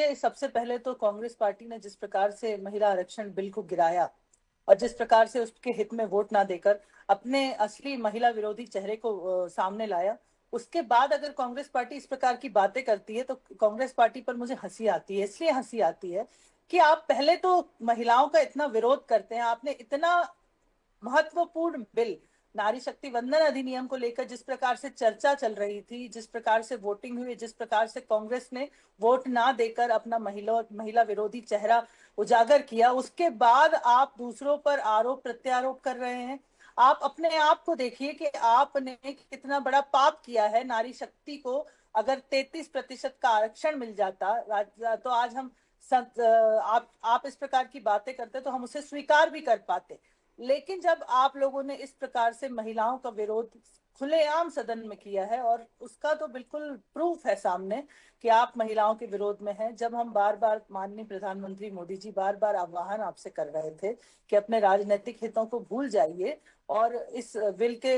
देखिए, सबसे पहले तो कांग्रेस पार्टी ने जिस प्रकार से महिला आरक्षण बिल को गिराया और जिस प्रकार से उसके हित में वोट ना देकर अपने असली महिला विरोधी चेहरे को सामने लाया, उसके बाद अगर कांग्रेस पार्टी इस प्रकार की बातें करती है तो कांग्रेस पार्टी पर मुझे हंसी आती है। इसलिए हंसी आती है कि आप पहले तो महिलाओं का इतना विरोध करते हैं, आपने इतना महत्वपूर्ण बिल नारी शक्ति वंदन अधिनियम को लेकर जिस प्रकार से चर्चा चल रही थी, जिस प्रकार से वोटिंग हुई, जिस प्रकार से कांग्रेस ने वोट ना देकर अपना महिला महिला विरोधी चेहरा उजागर किया, उसके बाद आप दूसरों पर आरोप प्रत्यारोप कर रहे हैं। आप अपने आप को देखिए कि आपने कितना बड़ा पाप किया है। नारी शक्ति को अगर 33% का आरक्षण मिल जाता तो आज हम आप इस प्रकार की बातें करते तो हम उसे स्वीकार भी कर पाते। लेकिन जब आप लोगों ने इस प्रकार से महिलाओं का विरोध खुलेआम सदन में किया है, और उसका तो बिल्कुल प्रूफ है सामने कि आप महिलाओं के विरोध में हैं। जब हम बार बार माननीय प्रधानमंत्री मोदी जी बार बार आह्वान आपसे कर रहे थे कि अपने राजनीतिक हितों को भूल जाइए और इस बिल के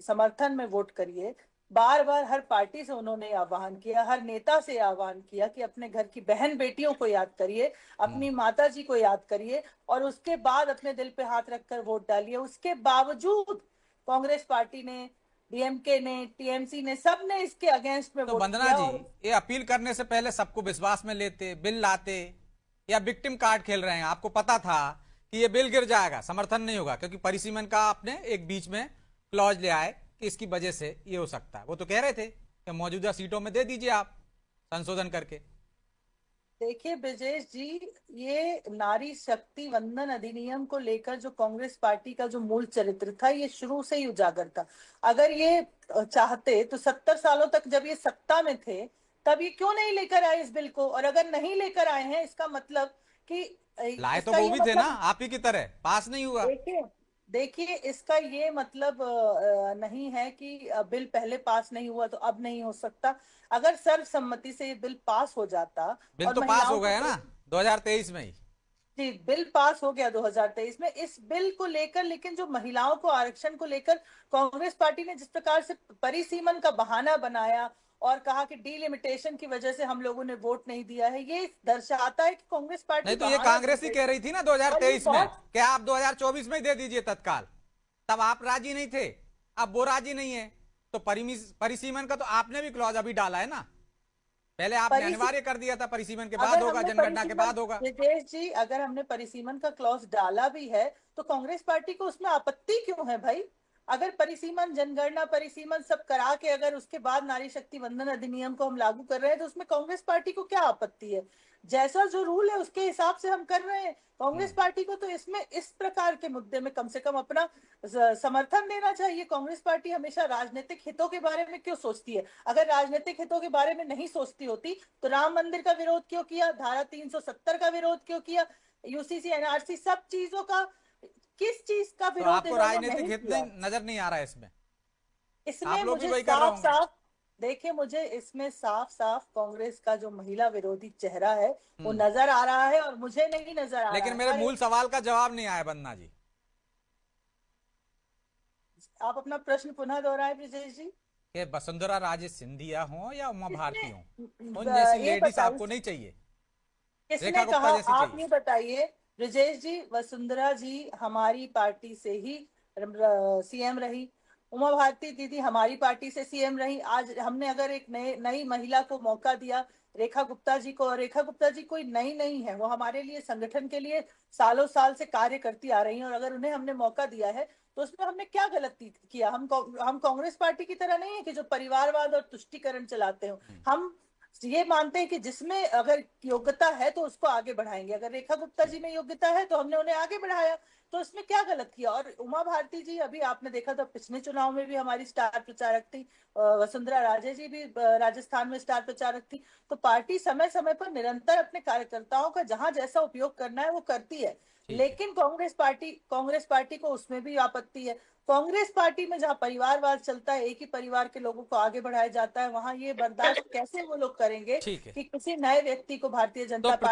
समर्थन में वोट करिए, बार बार हर पार्टी से उन्होंने आह्वान किया, हर नेता से आह्वान किया कि अपने घर की बहन बेटियों को याद करिए, अपनी माता जी को याद करिए और उसके बाद अपने दिल पे हाथ रखकर वोट डालिए। उसके बावजूद कांग्रेस पार्टी ने, डीएमके ने, टीएमसी ने, सब ने इसके अगेंस्ट में तो वोट वंदना किया। जी, और ये अपील करने से पहले सबको विश्वास में लेते, बिल लाते, या विक्टिम कार्ड खेल रहे हैं? आपको पता था कि ये बिल गिर जाएगा, समर्थन नहीं होगा, क्योंकि परिसीमन का आपने एक बीच में क्लॉज ले आए कि इसकी वजह से ये हो सकता है। वो तो कह रहे थे कि मौजूदा सीटों में दे दीजिए आप संशोधन करके। देखिए ब्रजेश जी, ये नारी शक्ति वंदन अधिनियम को लेकर जो कांग्रेस पार्टी का जो मूल चरित्र था, ये शुरू से ही उजागर था। अगर ये चाहते तो 70 सालों तक जब ये सत्ता में थे तब ये क्यों नहीं लेकर आए इस बिल को? और अगर नहीं लेकर आए हैं, इसका मतलब कि लाए तो इसका वो ये भी थे ना, मतलब, आप ही की तरह, पास नहीं हुआ। देखिए देखिए इसका ये मतलब नहीं है कि बिल पहले पास नहीं हुआ तो अब नहीं हो सकता। अगर सर्वसम्मति से ये बिल पास हो जाता बिल और तो पास महिलाओं हो को, गया ना 2023 में ही। जी बिल पास हो गया 2023 में। इस बिल को लेकर, लेकिन जो महिलाओं को आरक्षण को लेकर कांग्रेस पार्टी ने जिस प्रकार से परिसीमन का बहाना बनाया और कहा कि डीलिमिटेशन की वजह से हम लोगों ने वोट नहीं दिया है, ये दर्शाता है कि कांग्रेस पार्टी नहीं तो ये बहाना कांग्रेस बन ही गई कह है। रही थी ना और ये 2023 में, बहुत, क्या आप 2024 में ही दे दीजिए तत्काल। तब आप राजी नहीं थे, अब वो राजी नहीं है। तो परिसीमन का तो आपने भी क्लॉज अभी डाला है ना, पहले आपने अनिवार्य कर दिया था परिसीमन के बाद अगर होगा, हमने जनगणना के परिसीमन, बाद होगा। रितेश जी, अगर हमने परिसीमन का क्लॉज डाला भी है तो कांग्रेस पार्टी को उसमें आपत्ति क्यों है भाई? अगर परिसीमन, जनगणना, परिसीमन सब करा के अगर उसके बाद नारी शक्ति वंदन अधिनियम को हम लागू कर रहे हैं तो उसमें कांग्रेस पार्टी को क्या आपत्ति है? जैसा जो रूल है उसके हिसाब से हम कर रहे हैं। कांग्रेस पार्टी को तो इसमें इस प्रकार के मुद्दे में कम से कम अपना समर्थन देना चाहिए। कांग्रेस पार्टी हमेशा राजनीतिक हितों के बारे में क्यों सोचती है? अगर राजनीतिक हितों के बारे में नहीं सोचती होती तो राम मंदिर का विरोध क्यों किया, धारा 370 का विरोध क्यों किया, यूसीसी एनआरसी सब चीजों का, किस चीज का तो विरोध आपको इन्होंने राजनीतिक नहीं हित नहीं किया? नजर नहीं आ रहा है इसमें? इसमें आप लोग भी मुझे वही कर रहे साफ होंगे। साफ, देखिए मुझे इसमें साफ साफ कांग्रेस का जो महिला विरोधी चेहरा है वो हम्म। नजर आ रहा है और मुझे नहीं नजर आ रहा लेकिन है। मेरे अरे, मूल सवाल का जवाब नहीं आया बन्ना जी। आप अपना प्रश्न पुनः दोहराएं ब्रिजेश जी। कि वसुंधरा राजे सिंधिया हो या उमा भारती हो, उन जैसी इसमें ये लेडीज बताइए, आपको नहीं चाहिए? किसने रेखा कहा? गुप्ता जैसी आप चाहिए? ये बताइए ब्रजेश जी, वसुंधरा जी हमारी पार्टी से ही सीएम रही, उमा भारती दीदी हमारी पार्टी से सीएम रही। आज हमने अगर एक नए नई महिला को मौका दिया, रेखा गुप्ता जी को, और रेखा गुप्ता जी कोई नई नहीं है, वो हमारे लिए, संगठन के लिए सालों साल से कार्य करती आ रही हैं, और अगर उन्हें हमने मौका दिया है तो उसमें हमने क्या गलती किया? हम कांग्रेस पार्टी की तरह नहीं है कि जो परिवारवाद और तुष्टीकरण चलाते हो। हम ये मानते हैं कि जिसमें अगर योग्यता है तो उसको आगे बढ़ाएंगे। अगर रेखा गुप्ता ठीक। जी में योग्यता है तो हमने उन्हें आगे बढ़ाया, तो इसमें क्या गलत किया? और उमा भारती जी, अभी आपने देखा था पिछले चुनाव में भी हमारी स्टार प्रचारक थी, वसुंधरा राजे जी भी राजस्थान में स्टार प्रचारक थी। तो पार्टी समय समय पर निरंतर अपने कार्यकर्ताओं का जहां जैसा उपयोग करना है वो करती है। ठीक है। लेकिन कांग्रेस पार्टी को उसमें भी आपत्ति है। कांग्रेस पार्टी में जहां परिवारवाद चलता है, एक ही परिवार के लोगों को आगे बढ़ाया जाता है, वहां ये बर्दाश्त कैसे वो लोग करेंगे ठीक है। कि किसी नए व्यक्ति को भारतीय तो जनता पार्टी